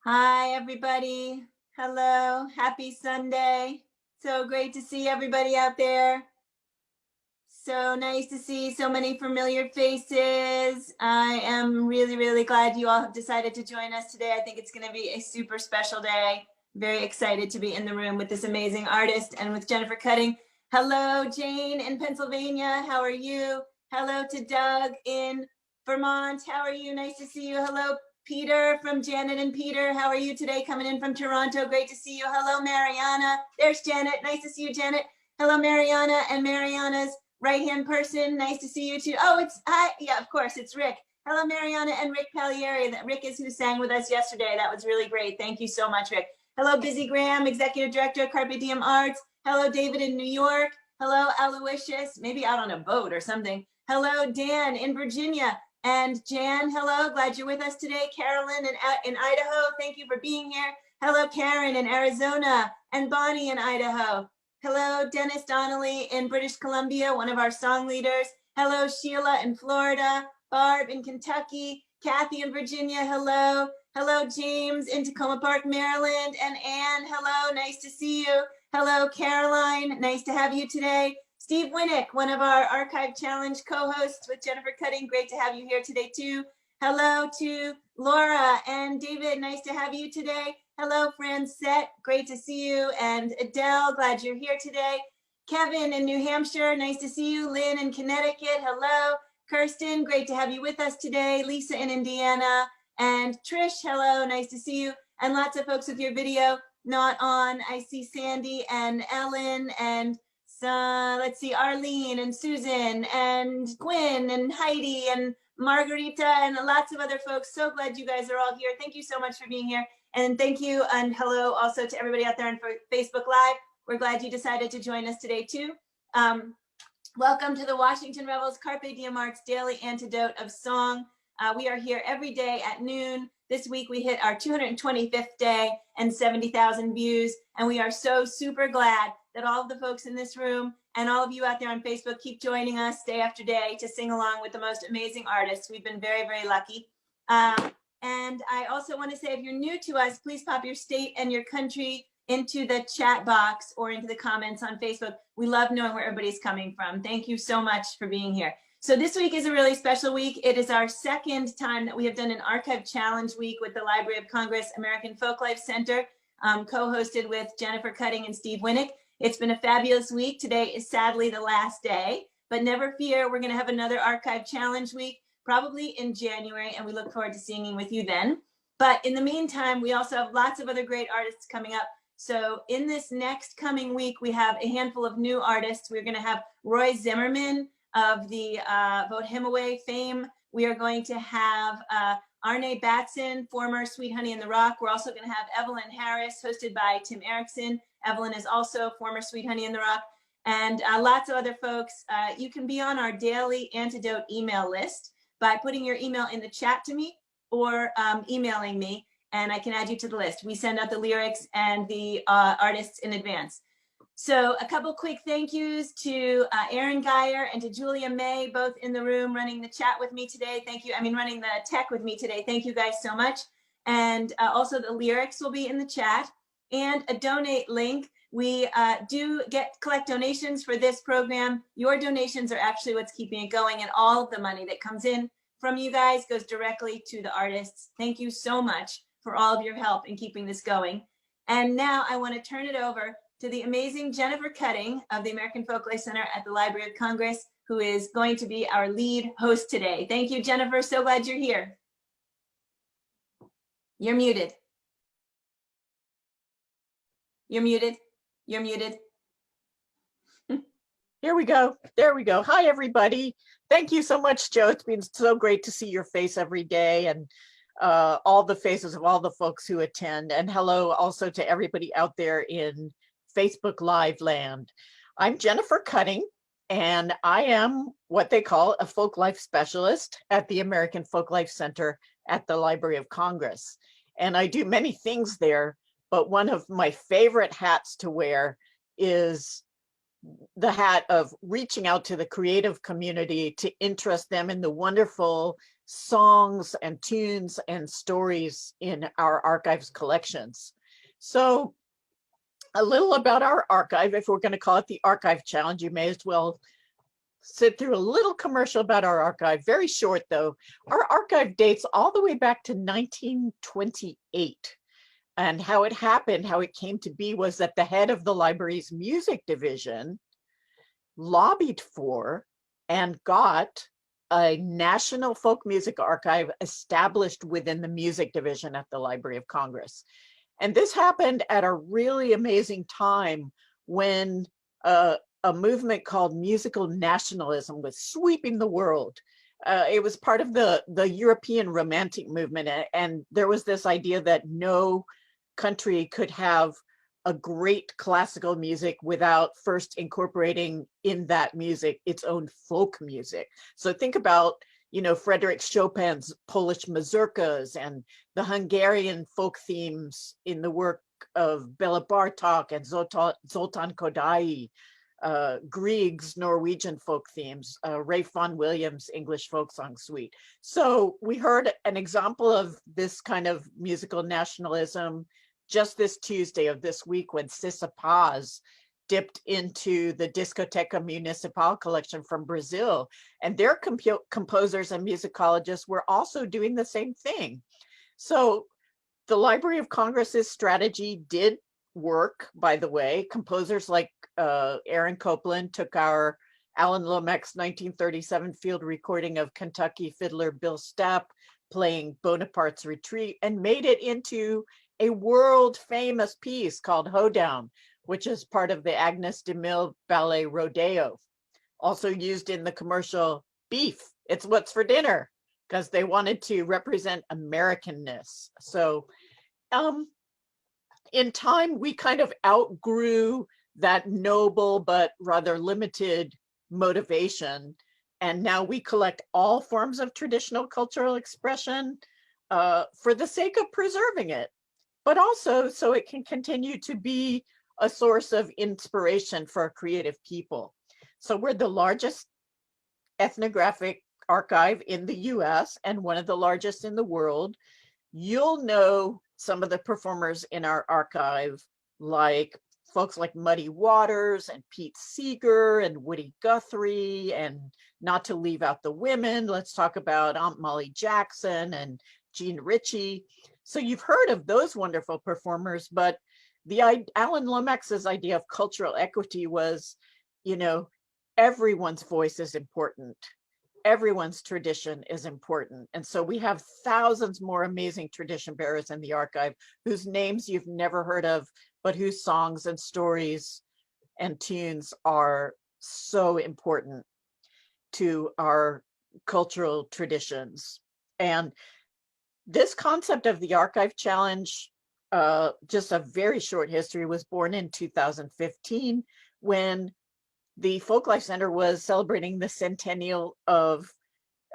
Hi, everybody. Hello. Happy Sunday. So great to see everybody out there. So nice to see so many familiar faces. I am really, really glad you all have decided to join us today. I think it's going to be a super special day. Very excited to be in the room with this amazing artist and with Jennifer Cutting. Hello, Jane in Pennsylvania. How are you? Hello to Doug in Vermont. How are you? Nice to see you. Hello, Peter from Janet and Peter. How are you today? Coming in from Toronto. Great to see you. Hello, Mariana. There's Janet. Nice to see you, Janet. Hello, Mariana and Mariana's right-hand person. Nice to see you too. Oh, it's, hi. Yeah, of course, it's Rick. Hello, Mariana and Rick Pagliari. Rick is who sang with us yesterday. That was really great. Thank you so much, Rick. Hello, Busy Graham, Executive Director of Carpe Diem Arts. Hello, David in New York. Hello, Aloysius, maybe out on a boat or something. Hello, Dan in Virginia. And Jan, hello, glad you're with us today. Carolyn in Idaho, thank you for being here. Hello, Karen in Arizona and Bonnie in Idaho. Hello, Dennis Donnelly in British Columbia, one of our song leaders. Hello, Sheila in Florida, Barb in Kentucky, Kathy in Virginia, hello. Hello, James in Tacoma Park, Maryland, and Anne, hello, nice to see you. Hello, Caroline, nice to have you today. Steve Winnick, one of our Archive Challenge co-hosts with Jennifer Cutting, great to have you here today too. Hello to Laura and David, nice to have you today. Hello, Francette, great to see you. And Adele, glad you're here today. Kevin in New Hampshire, nice to see you. Lynn in Connecticut, hello. Kirsten, great to have you with us today. Lisa in Indiana. And Trish, hello, nice to see you. And lots of folks with your video not on. I see Sandy and Ellen and let's see, Arlene and Susan and Gwen and Heidi and Margarita and lots of other folks. So glad you guys are all here. Thank you so much for being here. And thank you and hello also to everybody out there on Facebook Live. We're glad you decided to join us today too. Welcome to the Washington Rebels Carpe Diem Arts Daily Antidote of Song. We are here every day at noon. This week we hit our 225th day and 70,000 views. And we are so super glad that all of the folks in this room and all of you out there on Facebook keep joining us day after day to sing along with the most amazing artists. We've been very, very lucky. And I also want to say, if you're new to us, please pop your state and your country into the chat box or into the comments on Facebook. We love knowing where everybody's coming from. Thank you so much for being here. So this week is a really special week. It is our second time that we have done an Archive Challenge Week with the Library of Congress American Folklife Center, co-hosted with Jennifer Cutting and Steve Winnick. It's been a fabulous week. Today is sadly the last day, but never fear, we're going to have another Archive Challenge Week, probably in January, and we look forward to singing with you then. But in the meantime, we also have lots of other great artists coming up. So in this next coming week, we have a handful of new artists. We're going to have Roy Zimmerman of the Vote Him Away fame. We are going to have Arne Batson, former Sweet Honey in the Rock. We're also going to have Evelyn Harris, hosted by Tim Erickson. Evelyn is also former Sweet Honey in the Rock. And lots of other folks. You can be on our daily Antidote email list by putting your email in the chat to me or emailing me, and I can add you to the list. We send out the lyrics and the artists in advance. So a couple quick thank yous to Aaron Geyer and to Julia May, both in the room running the chat with me today. Thank you. Running the tech with me today. Thank you guys so much. And also the lyrics will be in the chat and a donate link. We do collect donations for this program. Your donations are actually what's keeping it going, and all of the money that comes in from you guys goes directly to the artists. Thank you so much for all of your help in keeping this going. And now I want to turn it over to the amazing Jennifer Cutting of the American Folklife Center at the Library of Congress, who is going to be our lead host today. Thank you, Jennifer. So glad you're here. You're muted. You're muted. You're muted. Here we go. There we go. Hi, everybody. Thank you so much, Joe. It's been so great to see your face every day and all the faces of all the folks who attend. And hello also to everybody out there in Facebook Live land. I'm Jennifer Cutting, and I am what they call a folklife specialist at the American Folklife Center at the Library of Congress. And I do many things there, but one of my favorite hats to wear is the hat of reaching out to the creative community to interest them in the wonderful songs and tunes and stories in our archives collections. So a little about our archive. If we're going to call it the Archive Challenge, you may as well sit through a little commercial about our archive. Very short though. Our archive dates all the way back to 1928. And how it happened, how it came to be, was that the head of the library's music division lobbied for and got a national folk music archive established within the music division at the Library of Congress. And this happened at a really amazing time when a movement called musical nationalism was sweeping the world. It was part of the European Romantic movement, and there was this idea that no country could have a great classical music without first incorporating in that music its own folk music. So think about, you know, Frédéric Chopin's Polish mazurkas and the Hungarian folk themes in the work of Béla Bartók and Zoltán Kodály, Grieg's Norwegian folk themes, Ralph Vaughan Williams' English folk song suite. So we heard an example of this kind of musical nationalism just this Tuesday of this week when Cissa Paz dipped into the Discoteca Municipal collection from Brazil. And their composers and musicologists were also doing the same thing. So the Library of Congress's strategy did work, by the way. Composers like Aaron Copland took our Alan Lomax's 1937 field recording of Kentucky fiddler Bill Stapp playing Bonaparte's Retreat and made it into a world famous piece called Hoedown, which is part of the Agnes de Mille ballet Rodeo, also used in the commercial Beef, It's What's for Dinner, because they wanted to represent Americanness. So in time, we kind of outgrew that noble but rather limited motivation. And now we collect all forms of traditional cultural expression for the sake of preserving it, but also so it can continue to be a source of inspiration for creative people. So we're the largest ethnographic archive in the US and one of the largest in the world. You'll know some of the performers in our archive, like folks like Muddy Waters and Pete Seeger and Woody Guthrie, and not to leave out the women, let's talk about Aunt Molly Jackson and Jean Ritchie. So you've heard of those wonderful performers, but the Alan Lomax's idea of cultural equity was, you know, everyone's voice is important. Everyone's tradition is important. And so we have thousands more amazing tradition bearers in the archive whose names you've never heard of, but whose songs and stories and tunes are so important to our cultural traditions. And this concept of the Archive Challenge, just a very short history, was born in 2015 when the Folklife Center was celebrating the centennial of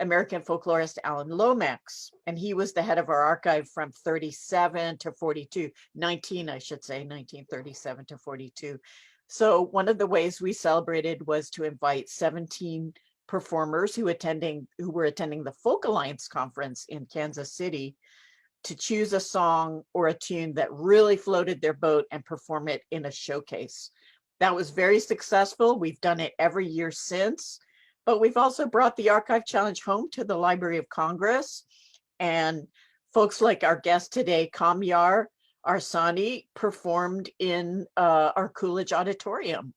American folklorist Alan Lomax. And he was the head of our archive from 37 to 42, 19, I should say, 1937 to 42. So one of the ways we celebrated was to invite 17 performers who were attending the Folk Alliance conference in Kansas City to choose a song or a tune that really floated their boat and perform it in a showcase. That was very successful. We've done it every year since, but we've also brought the Archive Challenge home to the Library of Congress, and folks like our guest today, Kamyar Arsani, performed in our Coolidge Auditorium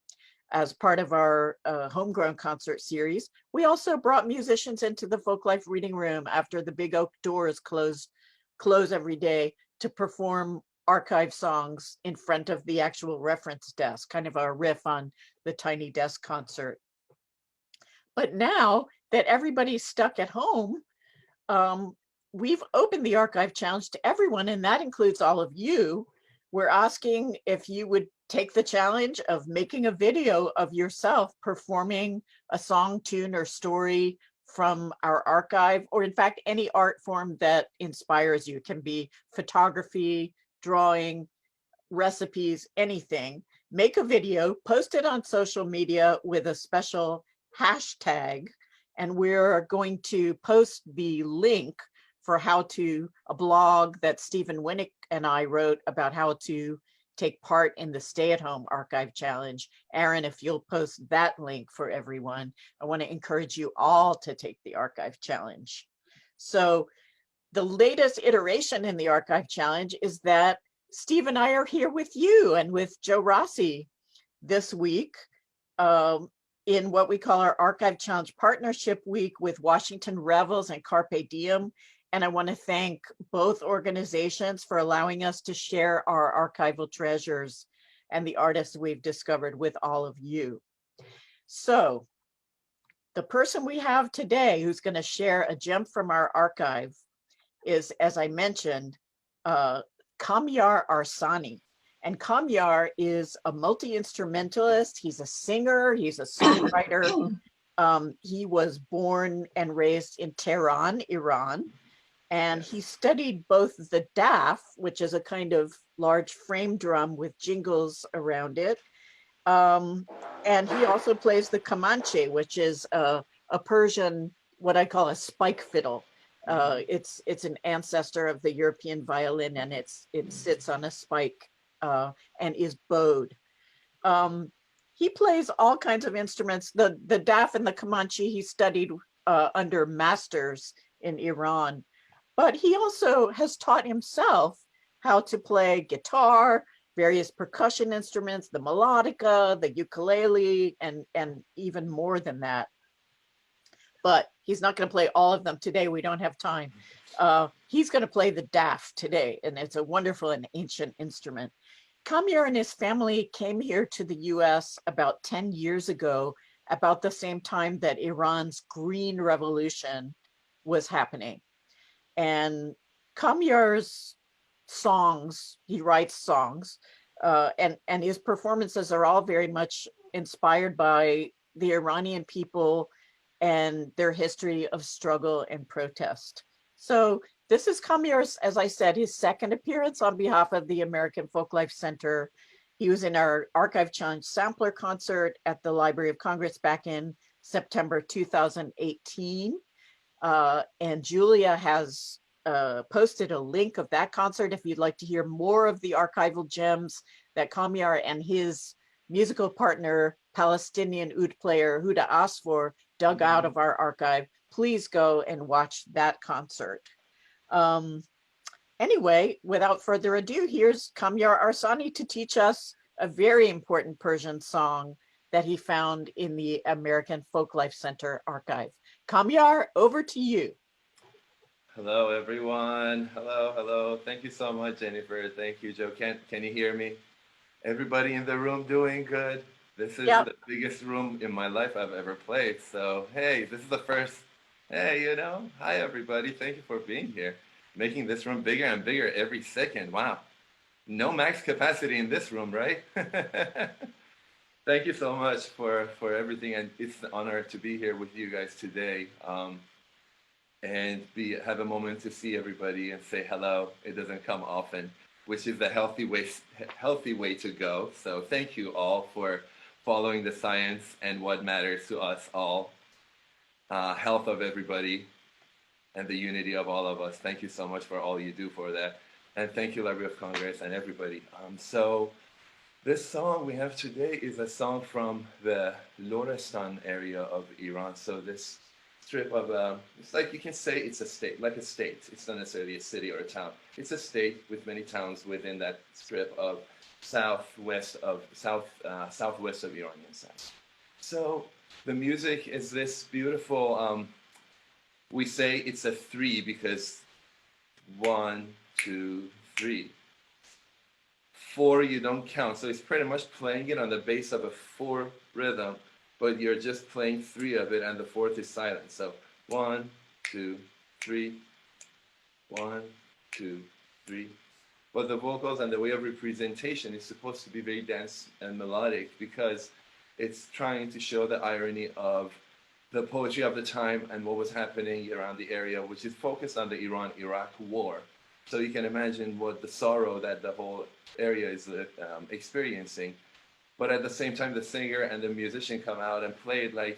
as part of our homegrown concert series. We also brought musicians into the Folklife Reading Room after the big oak doors close every day to perform archive songs in front of the actual reference desk, kind of a riff on the Tiny Desk concert. But now that everybody's stuck at home, we've opened the Archive Challenge to everyone, and that includes all of you. We're asking if you would take the challenge of making a video of yourself performing a song, tune, or story from our archive, or in fact, any art form that inspires you. It can be photography, drawing, recipes, anything. Make a video, post it on social media with a special hashtag, And we're going to post the link for a blog that Stephen Winnick and I wrote about how to take part in the Stay-at-Home Archive Challenge. Aaron, if you'll post that link for everyone, I want to encourage you all to take the Archive Challenge. So the latest iteration in the Archive Challenge is that Steve and I are here with you and with Joe Rossi this week in what we call our Archive Challenge Partnership Week with Washington Revels and Carpe Diem. And I want to thank both organizations for allowing us to share our archival treasures and the artists we've discovered with all of you. So the person we have today who's going to share a gem from our archive is, as I mentioned, Kamyar Arsani. And Kamyar is a multi-instrumentalist. He's a singer, he's a songwriter. He was born and raised in Tehran, Iran. And he studied both the daf, which is a kind of large frame drum with jingles around it. And he also plays the kamanche, which is a Persian, what I call a spike fiddle. It's an ancestor of the European violin, and it sits on a spike and is bowed. He plays all kinds of instruments. The daf and the kamanche he studied under masters in Iran. But he also has taught himself how to play guitar, various percussion instruments, the melodica, the ukulele, and even more than that. But he's not going to play all of them today. We don't have time. He's going to play the daf today, and it's a wonderful and ancient instrument. Kamyar and his family came here to the US about 10 years ago, about the same time that Iran's Green Revolution was happening. And Kamyar's songs, he writes songs, and his performances are all very much inspired by the Iranian people and their history of struggle and protest. So this is Kamyar's, as I said, his second appearance on behalf of the American Folklife Center. He was in our Archive Challenge Sampler concert at the Library of Congress back in September 2018. And Julia has posted a link of that concert if you'd like to hear more of the archival gems that Kamyar and his musical partner, Palestinian oud player Huda Asfour, dug out of our archive. Please go and watch that concert. Anyway, without further ado, here's Kamyar Arsani to teach us a very important Persian song that he found in the American Folklife Center archive. Kamyar, over to you. Hello, everyone. Hello. Thank you so much, Jennifer. Thank you, Joe. Can you hear me? Everybody in the room doing good? This is the biggest room in my life I've ever played. So, hey, this is the first. Hey, hi, everybody. Thank you for being here. Making this room bigger and bigger every second. Wow. No max capacity in this room, right? Thank you so much for everything, and it's an honor to be here with you guys today, and have a moment to see everybody and say hello. It doesn't come often, which is the healthy way to go. So thank you all for following the science and what matters to us all, health of everybody, and the unity of all of us. Thank you so much for all you do for that, and thank you, Library of Congress, and everybody. So. This song we have today is a song from the Lorestan area of Iran. So this strip of, it's like you can say it's a state, like a state. It's not necessarily a city or a town. It's a state with many towns within that strip of southwest of Iranian side. So the music is this beautiful, we say it's a 3 because 1, 2, 3. 4 you don't count, so it's pretty much playing it on the base of a 4 rhythm, but you're just playing 3 of it, and the 4th is silent. So 1, 2, 3, 1, 2, 3. But the vocals and the way of representation is supposed to be very dense and melodic because it's trying to show the irony of the poetry of the time and what was happening around the area, which is focused on the Iran-Iraq war. So you can imagine what the sorrow that the whole area is experiencing. But at the same time, the singer and the musician come out and play it like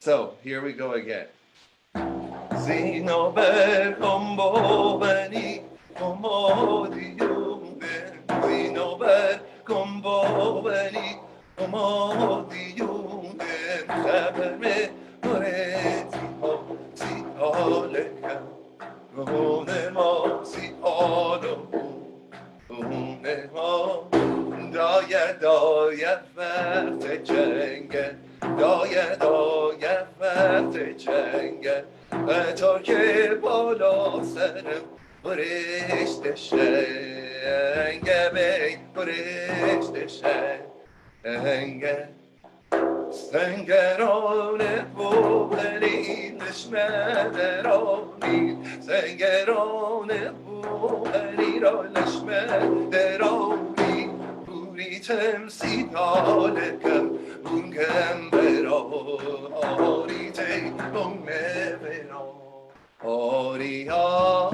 So here we go again. Zinober combo beni como diumen. Zinober combo beni como diumen. Haberme oreti ho si oleka. Unemo si olo. Unemo dayeh dayeh vaght-e jangah. Dayeh dayeh vaght-e jangah. تا که بالا سرم برشت شنگه بی برشت شنگه سنگران بوغنی لشمه درانی سنگران بوغنی را لشمه درانی بوری تمسی دالکم بونگم برا آری تی بونگم برا آریا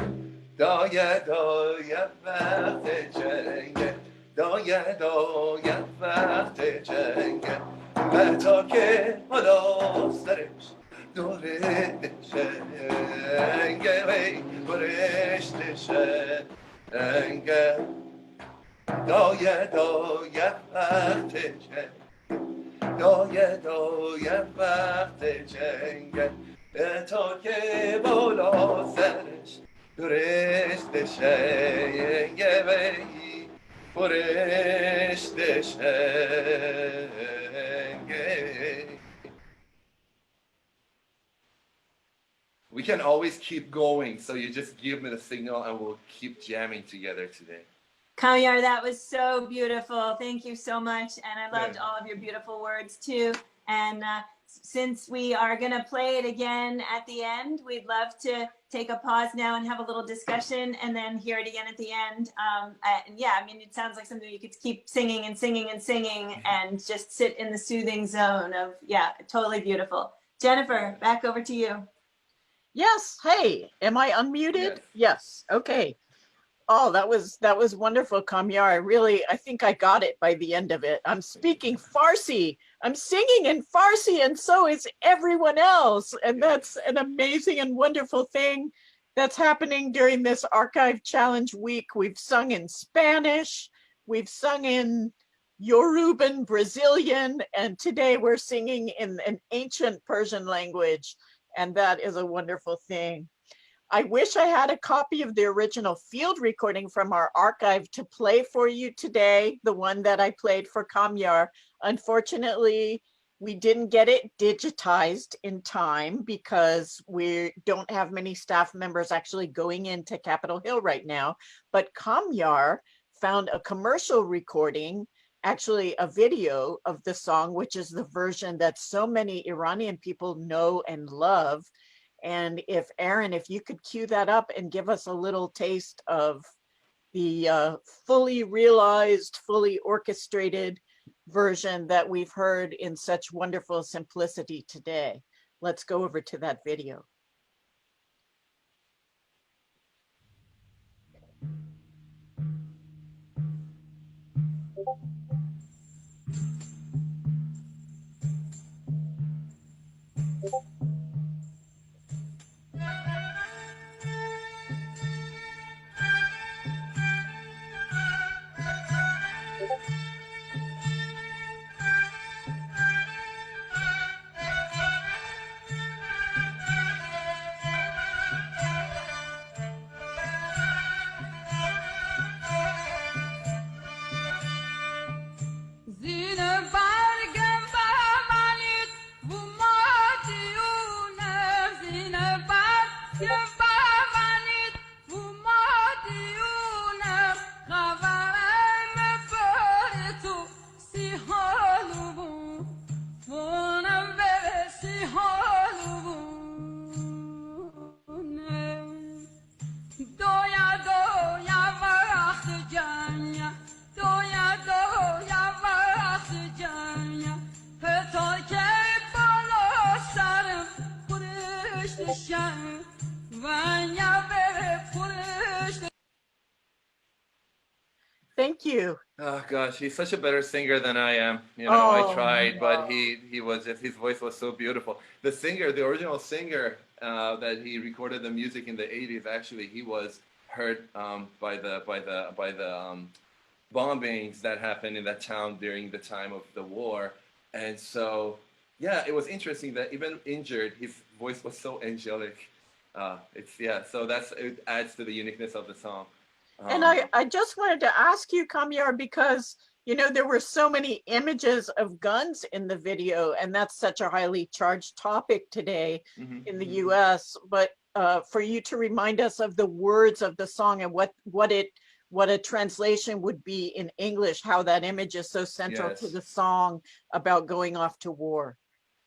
دایه دایه وقت جنگه دایه دایه وقت جنگه تا که حالا سرش دوره شنگه وی برشت شنگه دایه دایه وقت جنگه دایه دایه وقت جنگه تا که بالا سرش درشت شنگه وی برشت شنگه. We can always keep going, so you just give me the signal and we'll keep jamming together today. Kamyar, that was so beautiful. Thank you so much. And I loved all of your beautiful words too. And since we are going to play it again at the end, we'd love to take a pause now and have a little discussion and then hear it again at the end. And yeah, I mean, it sounds like something you could keep singing and singing and singing and just sit in the soothing zone of, yeah, totally beautiful. Jennifer, back over to you. Yes. Hey, am I unmuted? Yes. Okay. Oh, that was wonderful, Kamyar. I think I got it by the end of it. I'm speaking Farsi. I'm singing in Farsi, and so is everyone else. And that's an amazing and wonderful thing that's happening during this Archive Challenge week. We've sung in Spanish, we've sung in Yoruban, Brazilian, and today we're singing in an ancient Persian language. And that is a wonderful thing. I wish I had a copy of the original field recording from our archive to play for you today, the one that I played for Kamyar. Unfortunately, we didn't get it digitized in time because we don't have many staff members actually going into Capitol Hill right now. But Kamyar found a commercial recording, actually a video of the song, which is the version that so many Iranian people know and love. And if Aaron, if you could cue that up and give us a little taste of the fully realized, fully orchestrated version that we've heard in such wonderful simplicity today. Let's go over to that video. Thank you. Oh gosh, he's such a better singer than I am. You know, I tried, but no. he was just, his voice was so beautiful. The singer, the original singer that he recorded the music in the 80s, actually, he was hurt by the bombings that happened in that town during the time of the war. And so, yeah, it was interesting that even injured, his voice was so angelic. So it adds to the uniqueness of the song. And I just wanted to ask you, Kamyar, because, you know, there were so many images of guns in the video, and that's such a highly charged topic today in the US. But for you to remind us of the words of the song and what a translation would be in English, how that image is so central to the song about going off to war.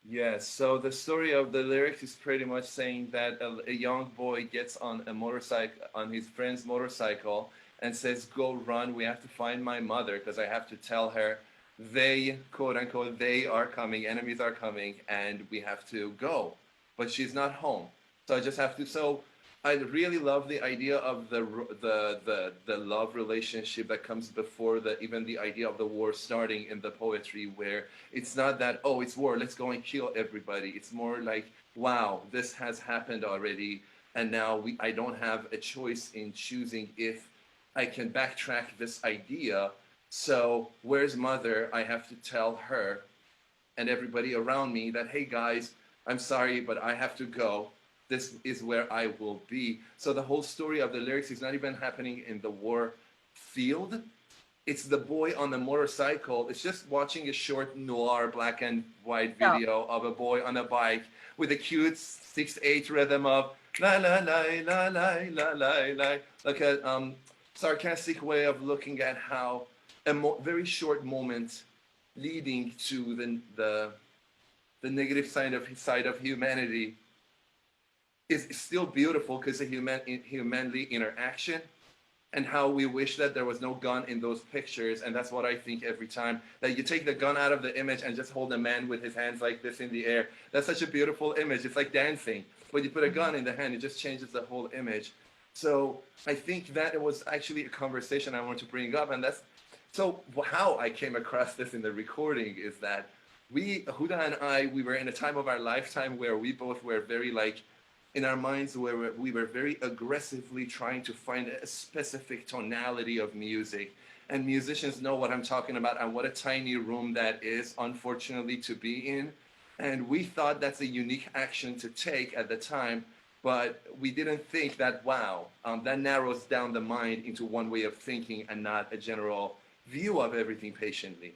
Yes, so the story of the lyrics is pretty much saying that a young boy gets on a motorcycle, on his friend's motorcycle, and says, "Go run, we have to find my mother because I have to tell her they, quote unquote, they are coming, enemies are coming, and we have to go. But she's not home. So I just have to." So I really love the idea of the love relationship that comes before even the idea of the war starting in the poetry, where it's not that, oh, it's war, let's go and kill everybody. It's more like, wow, this has happened already, and now I don't have a choice in choosing if I can backtrack this idea. So where's mother? I have to tell her and everybody around me that, hey guys, I'm sorry, but I have to go. This is where I will be. So the whole story of the lyrics is not even happening in the war field. It's the boy on the motorcycle. It's just watching a short noir black and white video of a boy on a bike with a cute 6/8 rhythm of la la la la la la la la, like a sarcastic way of looking at how a very short moment leading to the negative side of humanity is still beautiful because of humanly interaction, and how we wish that there was no gun in those pictures. And that's what I think every time, that you take the gun out of the image and just hold a man with his hands like this in the air. That's such a beautiful image. It's like dancing. When you put a gun in the hand, it just changes the whole image. So I think that it was actually a conversation I wanted to bring up. And that's, so how I came across this in the recording is that Huda and I, we were in a time of our lifetime where we both were very like, in our minds, where we were very aggressively trying to find a specific tonality of music. And musicians know what I'm talking about and what a tiny room that is, unfortunately, to be in. And we thought that's a unique action to take at the time, but we didn't think that, wow, that narrows down the mind into one way of thinking and not a general view of everything patiently.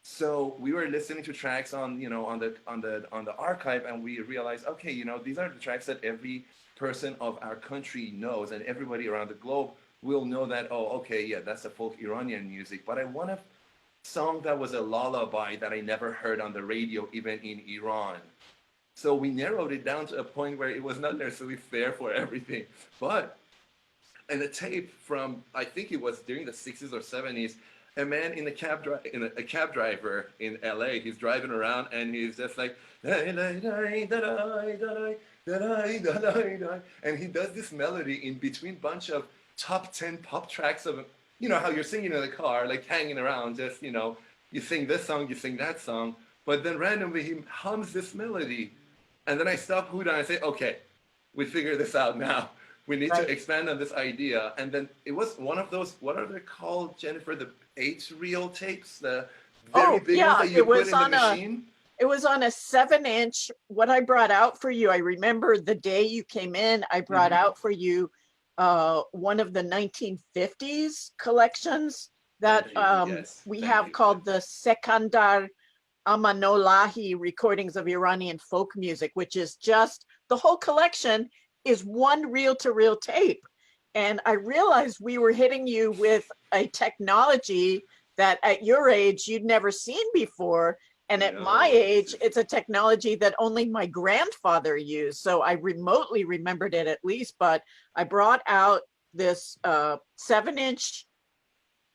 So we were listening to tracks on the archive, and we realized, okay, these are the tracks that every person of our country knows, and everybody around the globe will know that, oh, okay, yeah, that's the folk Iranian music. But I want a song that was a lullaby that I never heard on the radio, even in Iran. So we narrowed it down to a point where it was not necessarily fair for everything. But in a tape from, I think it was during the 60s or 70s, a man in a cab driver in LA, he's driving around and he's just like, and he does this melody in between bunch of top 10 pop tracks of, how you're singing in the car, like hanging around, just, you sing this song, you sing that song, but then randomly he hums this melody. And then I stop Huda and I say, okay, we figure this out now. We need to expand on this idea. And then it was one of those, what are they called, Jennifer? The 8-reel tapes, the very big ones that you put in the machine? It was on a 7-inch. What I brought out for you, I remember the day you came in, I brought out for you one of the 1950s collections that we have called the Sekandar Amanolahi recordings of Iranian folk music, which is just, the whole collection is one reel-to-reel tape. And I realized we were hitting you with a technology that at your age you'd never seen before. And at my age, it's a technology that only my grandfather used. So I remotely remembered it at least, but I brought out this 7-inch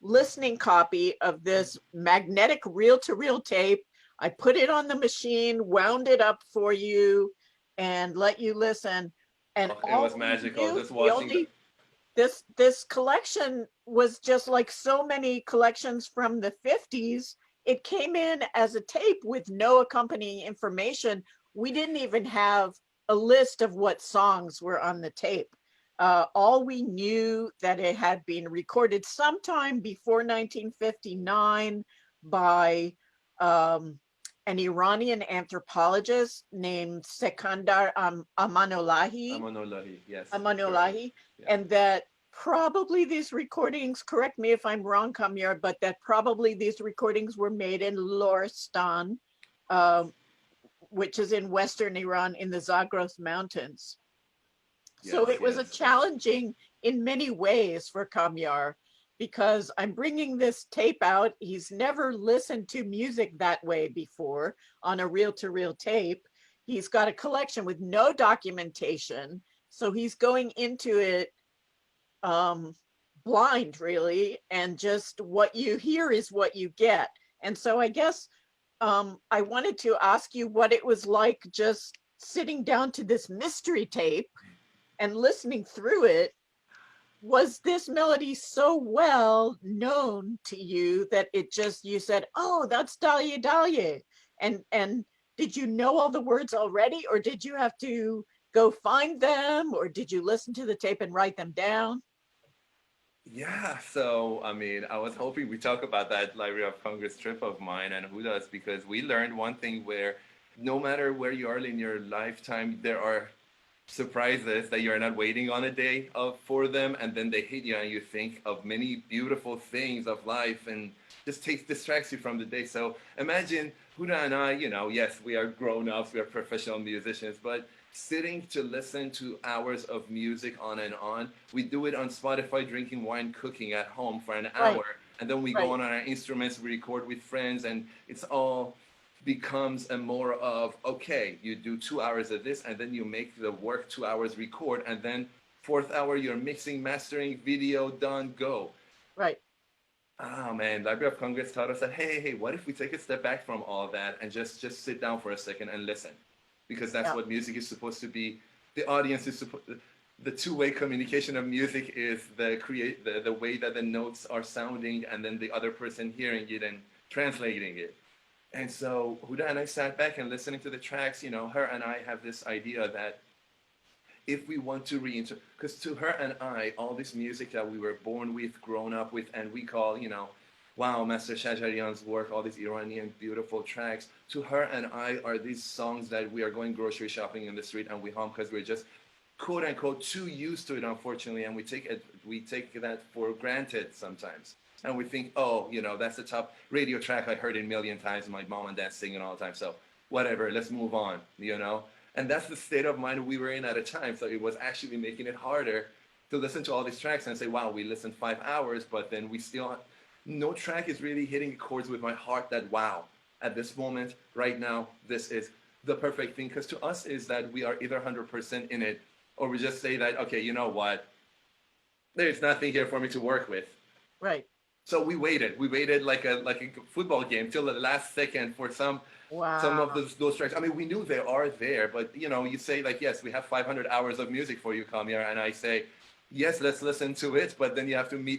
listening copy of this magnetic reel-to-reel tape. I put it on the machine, wound it up for you, and let you listen. And it was magical. Just watching this collection was just like so many collections from the 50s. It came in as a tape with no accompanying information. We didn't even have a list of what songs were on the tape. All we knew that it had been recorded sometime before 1959 by an Iranian anthropologist named Sekandar Amanolahi. Amanolahi, yes. Amanolahi, Yeah. and that probably these recordings, correct me if I'm wrong, Kamyar, but that probably these recordings were made in Loristan, which is in Western Iran in the Zagros Mountains. So Yes, it was a yes. challenging in many ways for Kamyar because I'm bringing this tape out. He's never listened to music that way before on a reel-to-reel tape. He's got a collection with no documentation. So he's going into it blind, really, and just what you hear is what you get. And so I guess I wanted to ask you what it was like just sitting down to this mystery tape and listening through it. Was this melody so well known to you that it just, you said, oh, that's Dayeh Dayeh? And did you know all the words already, or did you have to go find them, or did you listen to the tape and write them down? Yeah, so I mean, I was hoping we talk about that Library of Congress trip of mine and who does, because we learned one thing where no matter where you are in your lifetime, there are surprises that you're not waiting on a day of for them, and then they hit you and you think of many beautiful things of life and just distracts you from the day. So imagine Huda and I, yes, we are grown ups, we are professional musicians, but sitting to listen to hours of music on and on. We do it on Spotify, drinking wine, cooking at home for an hour, Right, and then we go right, on our instruments, we record with friends, and it's all becomes a more of, okay, you do 2 hours of this and then you make the work 2 hours record, and then fourth hour you're mixing, mastering, video done, go. right. Oh man, Library of Congress taught us that, hey, what if we take a step back from all that and just sit down for a second and listen, because that's Yeah, what music is supposed to be. The audience is supposed, the two-way communication of music is the way that the notes are sounding and then the other person hearing it and translating it. And so Huda and I sat back and listening to the tracks. Her and I have this idea that if we want to reinterpret, because to her and I, all this music that we were born with, grown up with, and we call, wow, Master Shajarian's work, all these Iranian beautiful tracks, to her and I are these songs that we are going grocery shopping in the street and we hum because we're just quote unquote too used to it, unfortunately, and we take that for granted sometimes. And we think, oh, that's the top radio track I heard a million times, my mom and dad singing all the time. So whatever, let's move on. And that's the state of mind we were in at a time. So it was actually making it harder to listen to all these tracks and say, wow, we listened 5 hours, but then we still, no track is really hitting chords with my heart that, wow, at this moment, right now, this is the perfect thing. Because to us is that we are either 100% in it, or we just say that, okay, you know what? There's nothing here for me to work with. right. So we waited. We waited like a football game till the last second for some Wow. of those tracks. I mean, we knew they are there, but you say like, yes, we have 500 hours of music for you, Kamyar, and I say, yes, let's listen to it. But then you have to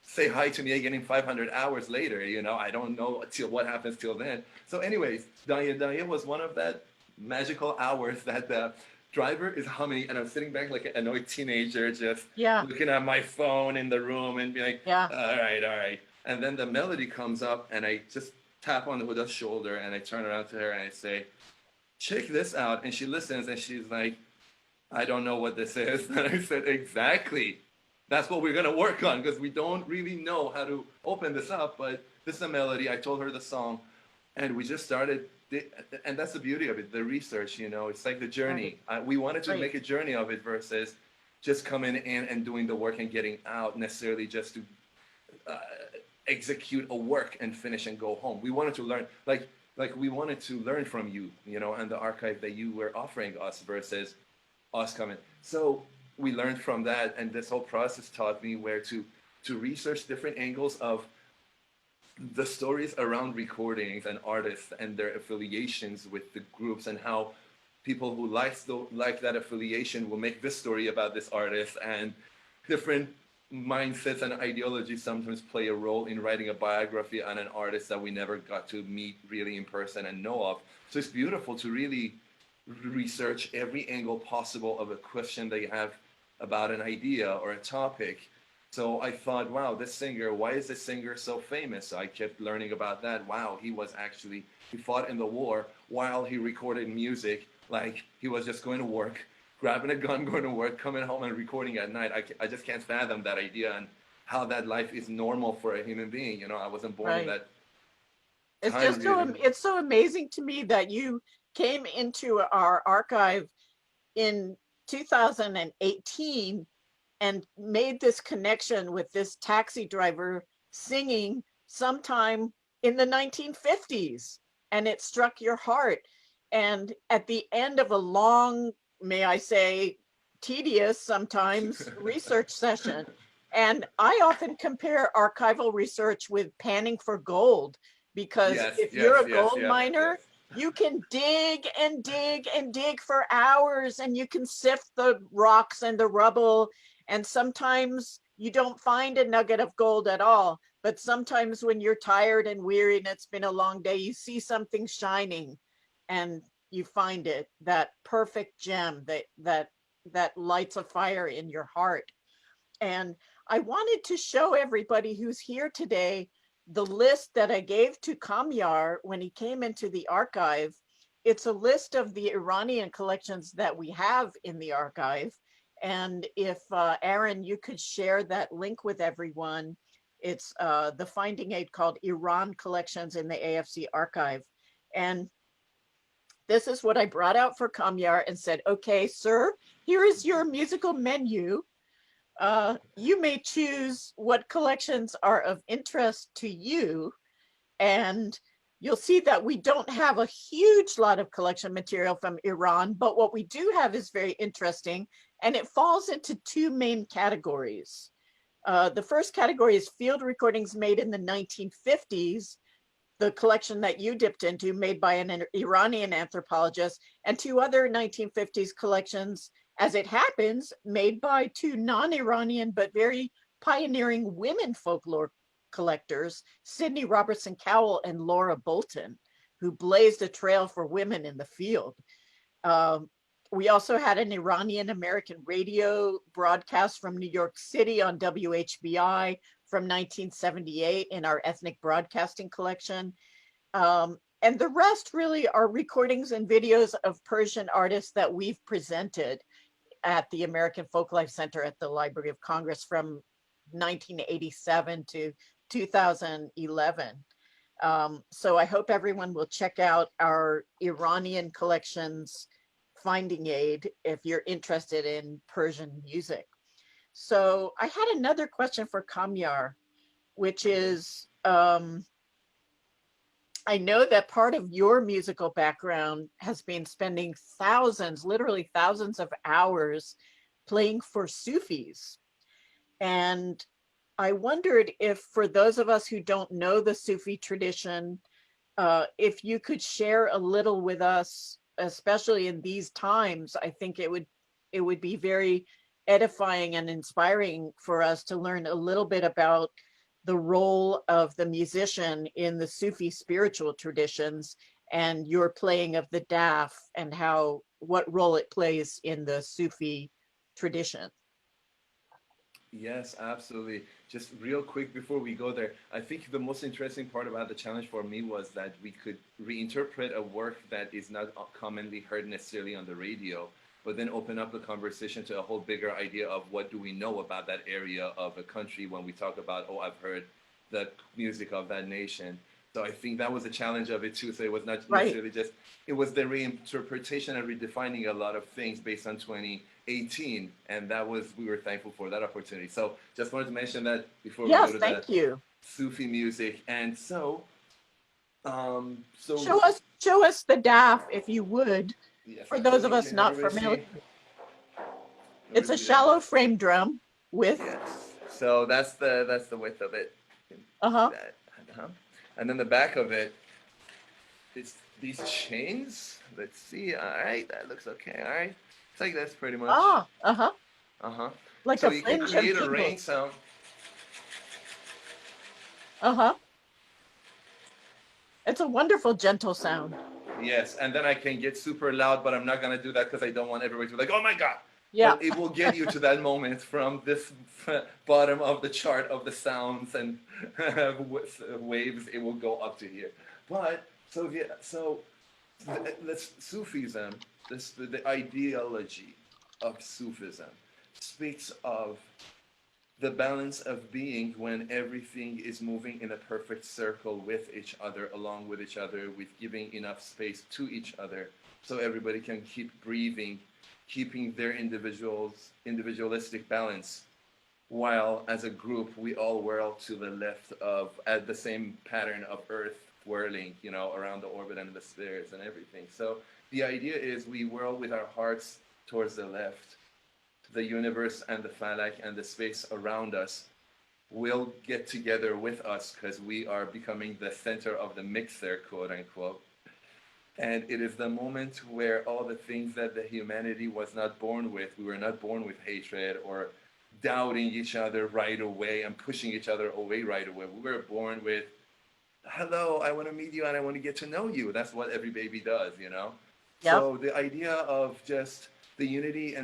say hi to me again in 500 hours later. I don't know till what happens till then. So, anyways, Dayeh Dayeh was one of that magical hours that the driver is humming, and I'm sitting back like an annoyed teenager, just Yeah, looking at my phone in the room and be like, yeah, all right. And then the melody comes up, and I just tap on Huda's shoulder, and I turn around to her and I say, check this out. And she listens, and she's like, I don't know what this is. And I said, exactly. That's what we're going to work on, because we don't really know how to open this up, but this is a melody. I told her the song, and we just started. And that's the beauty of it, the research, it's like the journey. We wanted to make a journey of it versus just coming in and doing the work and getting out necessarily just to execute a work and finish and go home. We wanted to learn, like we wanted to learn from you, and the archive that you were offering us versus us coming. So we learned from that, and this whole process taught me where to research different angles of the stories around recordings and artists and their affiliations with the groups, and how people who like that affiliation will make this story about this artist, and different mindsets and ideologies sometimes play a role in writing a biography on an artist that we never got to meet really in person and know of. So it's beautiful to really research every angle possible of a question that you have about an idea or a topic. So I thought, wow, this singer, why is this singer so famous? So I kept learning about that. Wow, he fought in the war while he recorded music. Like he was just going to work, grabbing a gun, going to work, coming home and recording at night. I just can't fathom that idea and how that life is normal for a human being. You know, I wasn't born in that It's time. just so, it's so amazing to me that you came into our archive in 2018 and made this connection with this taxi driver singing sometime in the 1950s, and it struck your heart. And at the end of a long, may I say, tedious sometimes research session, and I often compare archival research with panning for gold, because if you're a gold miner, you can dig and dig and dig for hours, and you can sift the rocks and the rubble. And sometimes you don't find a nugget of gold at all. But sometimes when you're tired and weary and it's been a long day, you see something shining and you find it, that perfect gem that lights a fire in your heart. And I wanted to show everybody who's here today the list that I gave to Kamyar when he came into the archive. It's a list of the Iranian collections that we have in the archive. And if Aaron, you could share that link with everyone. It's the finding aid called Iran Collections in the AFC archive. And this is what I brought out for Kamyar and said, okay, sir, here is your musical menu. You may choose what collections are of interest to you, and you'll see that we don't have a huge lot of collection material from Iran, but what we do have is very interesting, and it falls into two main categories. The first category is field recordings made in the 1950s, the collection that you dipped into, made by an Iranian anthropologist, and two other 1950s collections, as it happens, made by two non-Iranian but very pioneering women folklore collectors, Sydney Robertson Cowell and Laura Bolton, who blazed a trail for women in the field. We also had an Iranian American radio broadcast from New York City on WHBI from 1978 in our ethnic broadcasting collection. And the rest really are recordings and videos of Persian artists that we've presented at the American Folklife Center at the Library of Congress from 1987 to 2011. So I hope everyone will check out our Iranian collections finding aid if you're interested in Persian music. So I had another question for Kamyar, which is, I know that part of your musical background has been spending thousands, literally thousands of hours playing for Sufis. And I wondered if, for those of us who don't know the Sufi tradition, if you could share a little with us, especially in these times. I think it would be very edifying and inspiring for us to learn a little bit about the role of the musician in the Sufi spiritual traditions and your playing of the daf and what role it plays in the Sufi tradition. Yes, absolutely. Just real quick before we go there, I think the most interesting part about the challenge for me was that we could reinterpret a work that is not commonly heard necessarily on the radio, but then open up the conversation to a whole bigger idea of what do we know about that area of a country when we talk about, oh, I've heard the music of that nation. So I think that was a challenge of it too. So it was not necessarily just, it was the reinterpretation and redefining a lot of things based on 2018. And that was, we were thankful for that opportunity. So just wanted to mention that before we go to the Sufi music. And so, show us the daf if you would, for those of us not familiar. It's a shallow frame drum with. Yes. So that's the width of it. And then the back of it is these chains. Let's see. All right, that looks okay. All right, it's like this pretty much. Like So a you can fringe and create a tingle. rain sound. Uh-huh. It's a wonderful, gentle sound. Yes, and then I can get super loud, but I'm not gonna do that because I don't want everybody to be like, oh my God. Yeah. But it will get you to that moment from this bottom of the chart of the sounds and waves. It will go up to here. But so yeah, so this Sufism, the ideology of Sufism speaks of the balance of being when everything is moving in a perfect circle with each other, along with each other, with giving enough space to each other, so everybody can keep breathing, keeping their individualistic balance, while as a group we all whirl to the left of at the same pattern of Earth whirling, around the orbit and the spheres and everything. So the idea is we whirl with our hearts towards the left. The universe and the falak and the space around us will get together with us because we are becoming the center of the mixer, quote unquote. And it is the moment where all the things that the humanity was not born with, we were not born with hatred or doubting each other right away and pushing each other away right away. We were born with, hello, I want to meet you and I want to get to know you. That's what every baby does. Yep. So the idea of just the unity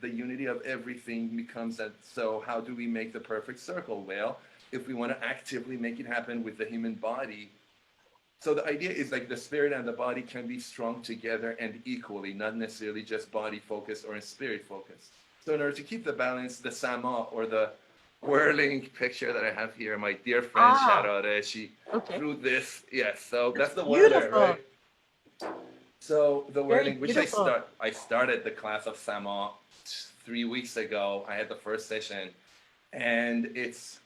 the unity of everything becomes that. So how do we make the perfect circle? Well, if we want to actively make it happen with the human body, so the idea is like the spirit and the body can be strong together and equally, not necessarily just body focused or spirit focused. So in order to keep the balance, the sama, or the whirling picture that I have here, my dear friend Sharare, she drew this. Yes, so that's the whirler, Beautiful. right? So the Very whirling, which beautiful. I started the class of Sama 3 weeks ago. I had the first session, and it's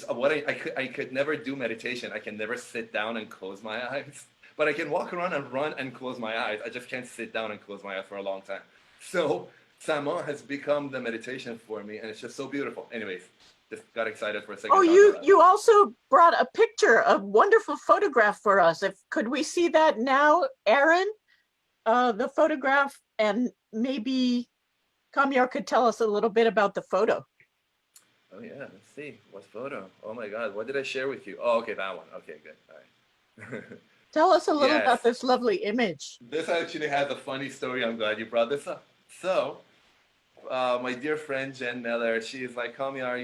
what I could never do meditation. I can never sit down and close my eyes, but I can walk around and run and close my eyes. I just can't sit down and close my eyes for a long time. So Sama has become the meditation for me, and it's just so beautiful. Anyways, just got excited for a second. Oh, you also brought a picture, a wonderful photograph for us. Could we see that now, Aaron? The photograph, and maybe Kamyar could tell us a little bit about the photo. Oh yeah, let's see. What photo? Oh my God, what did I share with you? Oh, okay, that one. Okay, good. All right. Tell us a little about this lovely image. This actually has a funny story. I'm glad you brought this up. So, my dear friend Jen Miller, she is like, Kamyar,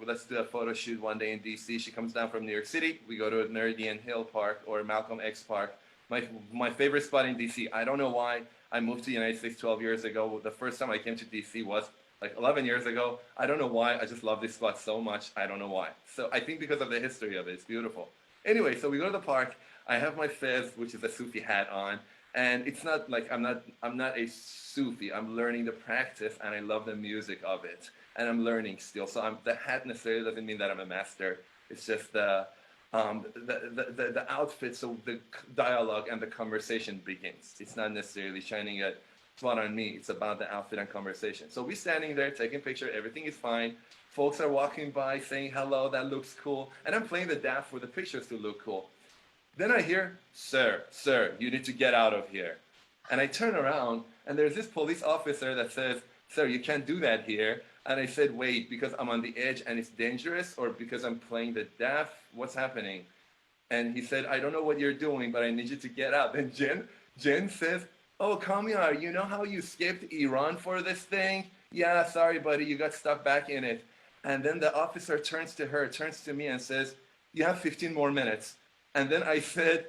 let's do a photo shoot one day in DC. She comes down from New York City. We go to Meridian Hill Park or Malcolm X Park. My favorite spot in DC. I don't know why. I moved to the United States 12 years ago. The first time I came to DC was like 11 years ago. I don't know why. I just love this spot so much. I don't know why. So I think because of the history of it. It's beautiful. Anyway, so we go to the park. I have my fez, which is a Sufi hat on. And it's not like I'm not a Sufi. I'm learning the practice, and I love the music of it. And I'm learning still. So the hat necessarily doesn't mean that I'm a master. It's just the outfit, so the dialogue and the conversation begins. It's not necessarily shining a spot on me. It's about the outfit and conversation. So we're standing there taking picture. Everything is fine. Folks are walking by saying hello. That looks cool. And I'm playing the daff for the pictures to look cool. Then I hear, sir, you need to get out of here. And I turn around, and there's this police officer that says, sir, you can't do that here. And I said, wait, because I'm on the edge and it's dangerous, or because I'm playing the daff? What's happening? And he said, I don't know what you're doing, but I need you to get out. Then Jen says, oh, Kamyar, you know how you escaped Iran for this thing? Yeah, sorry, buddy, you got stuck back in it. And then the officer turns to me and says, you have 15 more minutes. And then I said,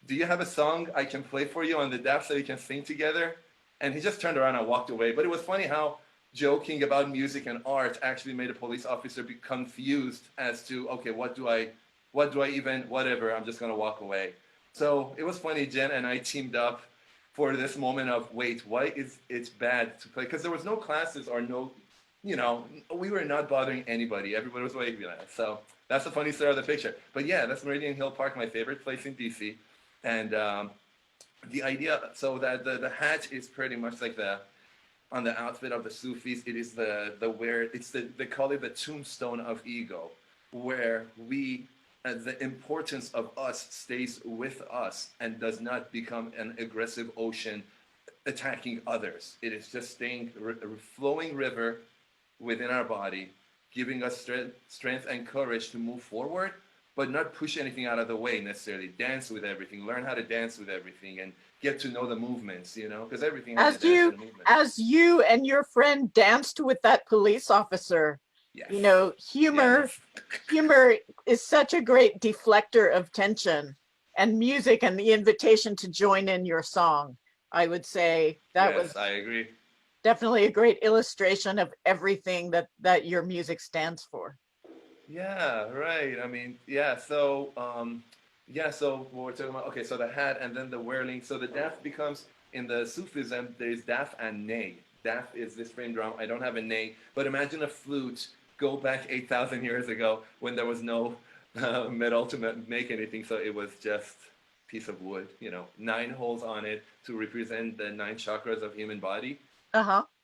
do you have a song I can play for you on the daff so you can sing together? And he just turned around and walked away. But it was funny how joking about music and art actually made a police officer be confused as to, okay, what do I even, whatever, I'm just gonna walk away. So it was funny, Jen and I teamed up for this moment of, wait, why is it bad to play? Because there was no classes or no, we were not bothering anybody. Everybody was waving at us. So that's the funny story of the picture. But yeah, that's Meridian Hill Park, my favorite place in DC. And the idea, so that the hat is pretty much like on the outfit of the Sufis, it is they call it the tombstone of ego, where the importance of us stays with us and does not become an aggressive ocean attacking others. It is just staying a flowing river within our body, giving us strength and courage to move forward, but not push anything out of the way necessarily. Dance with everything, learn how to dance with everything, and get to know the movements, you know, because everything has a dance and a movement. As you and your friend danced with that police officer, Yes. you know, humor is such a great deflector of tension, and music and the invitation to join in your song. I would say that was, I agree. Definitely a great illustration of everything that your music stands for. Yeah, right. I mean, yeah. So, so what we're talking about. Okay, so the hat and then the whirling. So the daf becomes in the Sufism. There's daf and ney. Daf is this frame drum. I don't have a ney, but imagine a flute. Go back 8,000 years ago when there was no metal to make anything, so it was just piece of wood. You know, 9 holes on it to represent the 9 chakras of human body.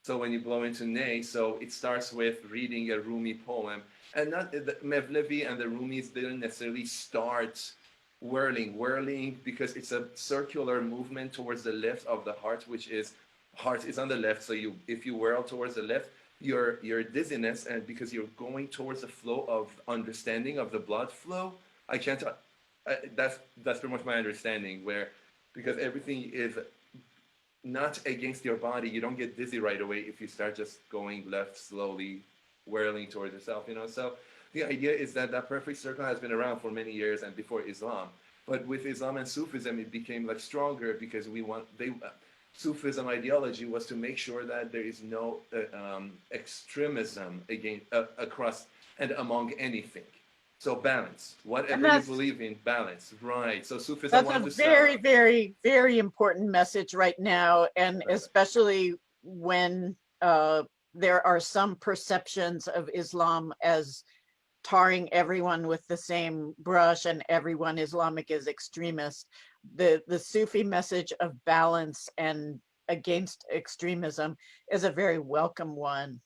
So when you blow into ney, so it starts with reading a Rumi poem. And not the Mevlevi and the Rumis didn't necessarily start whirling because it's a circular movement towards the left of the heart, which is heart is on the left. So if you whirl towards the left, your dizziness, and because you're going towards the flow of understanding of the blood flow, that's pretty much my understanding, where because everything is not against your body, you don't get dizzy right away if you start just going left slowly, whirling towards yourself, you know. So the idea is that perfect circle has been around for many years and before Islam, but with Islam and Sufism it became like stronger because Sufism ideology was to make sure that there is no extremism across and among anything. So balance, whatever you believe in, balance, right? So Sufism that's a very, very, very important message right now, and especially when there are some perceptions of Islam as tarring everyone with the same brush and everyone Islamic is extremist. The Sufi message of balance and against extremism is a very welcome one.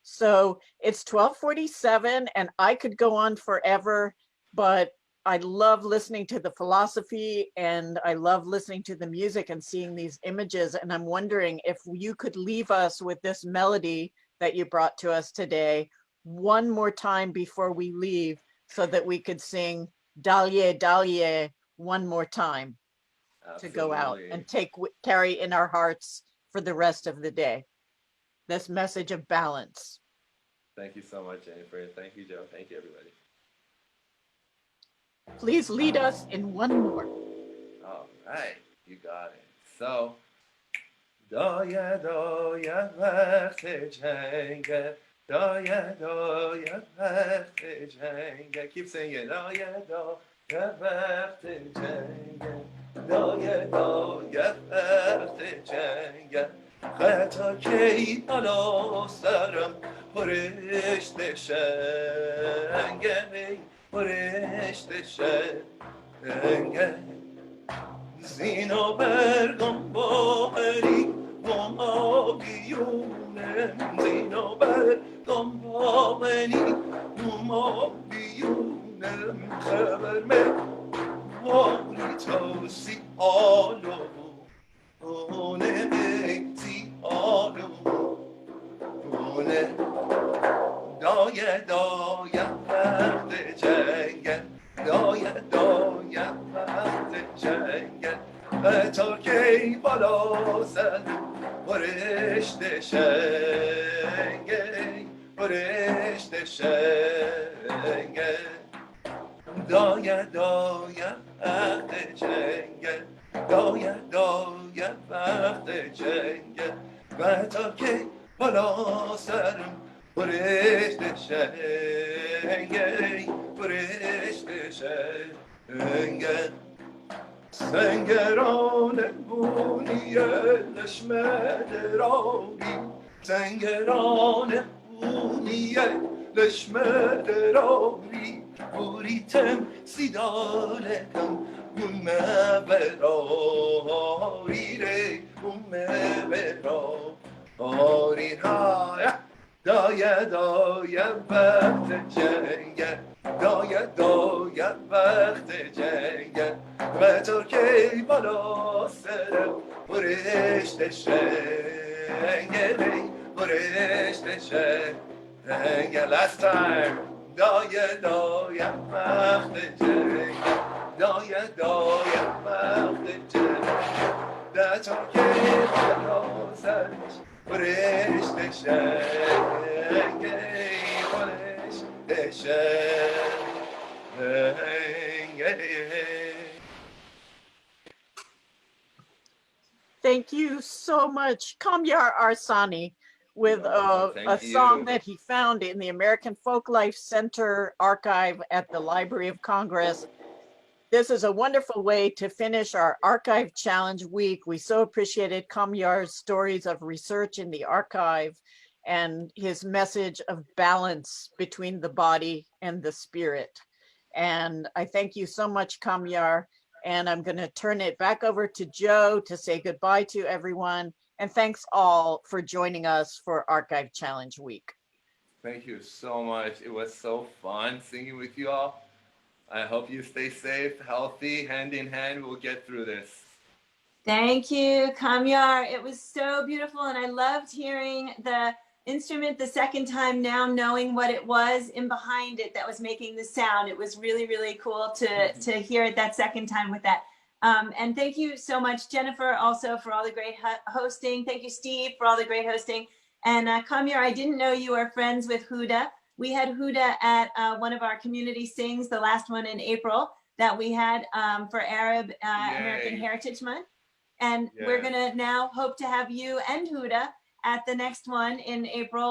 So it's 12:47 and I could go on forever, but I love listening to the philosophy and I love listening to the music and seeing these images. And I'm wondering if you could leave us with this melody that you brought to us today one more time before we leave so that we could sing Dayeh Dayeh one more time. Absolutely. To go out and carry in our hearts for the rest of the day this message of balance. Thank you so much, Jennifer. Thank you, Joe. Thank you, everybody. Please lead us in one more. All right, you got it. So, Dayeh Dayeh Vaght-e jangah, Dayeh Dayeh Vaght-e jangah. Keep singing. Dayeh Dayeh Vaght-e jangah, Dayeh Dayeh Vaght-e jangah. تا کی بالا سرم پرشت شنگه پرشت شنگه زینا برگم با هری و ما بیونم زینا برگم با هری و ما بیونم خبر من واری توسی آلو اونه بیتی آلو اونه دایه دایه وقت جنگه دایه دایه وقت جنگه تا کی بالا زد برشت شنگه برشت شنگه دایه دایه وقت جنگه دایه دایه وقت جنگه و تا که بالا سرم برشت شنگه برشت شنگه سنگران بونیه لشمه دراری سنگران بونیه لشمه دراری بوریتم سیدالکم Umme berarire, umme berarire ha. Dayeh dayeh vaht-e jangah, dayeh dayeh vaht-e jangah. Ve ta ki bala serem فرشته شنگلی فرشته شنگل. Last time. Dayeh Dayeh Vaght-e, Dayeh Dayeh Vaght-e, در چاکه خلاسش فرشته شنگلی فرشته شنگلی. Thank you so much, Kamyar Arsani, with a song that he found in the American Folklife Center archive at the Library of Congress. This is a wonderful way to finish our Archive Challenge Week. We so appreciated Kamyar's stories of research in the archive and his message of balance between the body and the spirit. And I thank you so much, Kamyar. And I'm going to turn it back over to Joe to say goodbye to everyone. And thanks all for joining us for Archive Challenge Week. Thank you so much. It was so fun singing with you all. I hope you stay safe, healthy, hand in hand. We'll get through this. Thank you, Kamyar. It was so beautiful. And I loved hearing the instrument the second time, now knowing what it was in behind it that was making the sound. It was really, really cool to hear it that second time with that. And thank you so much, Jennifer, also for all the great hosting. Thank you, Steve, for all the great hosting. And Kamyar, I didn't know you are friends with Huda. We had Huda at one of our community sings, the last one in April that we had for Arab American Heritage Month. And we're gonna now hope to have you and Huda at the next one in April,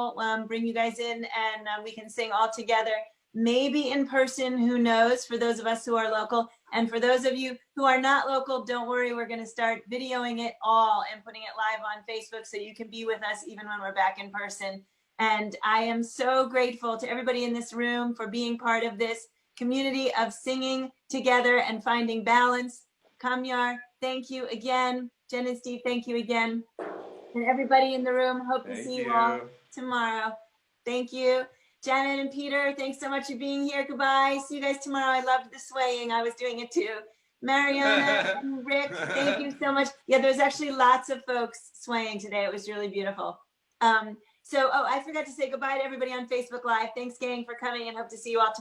bring you guys in and we can sing all together, maybe in person, who knows, for those of us who are local. And for those of you who are not local, don't worry, we're gonna start videoing it all and putting it live on Facebook so you can be with us even when we're back in person. And I am so grateful to everybody in this room for being part of this community of singing together and finding balance. Kamyar, thank you again. Jen and Steve, thank you again. And everybody in the room, hope to see you all tomorrow. Thank you. Janet and Peter, thanks so much for being here. Goodbye. See you guys tomorrow. I loved the swaying. I was doing it too. Mariana and Rick, thank you so much. Yeah, there's actually lots of folks swaying today. It was really beautiful. I forgot to say goodbye to everybody on Facebook Live. Thanks, gang, for coming and hope to see you all tomorrow.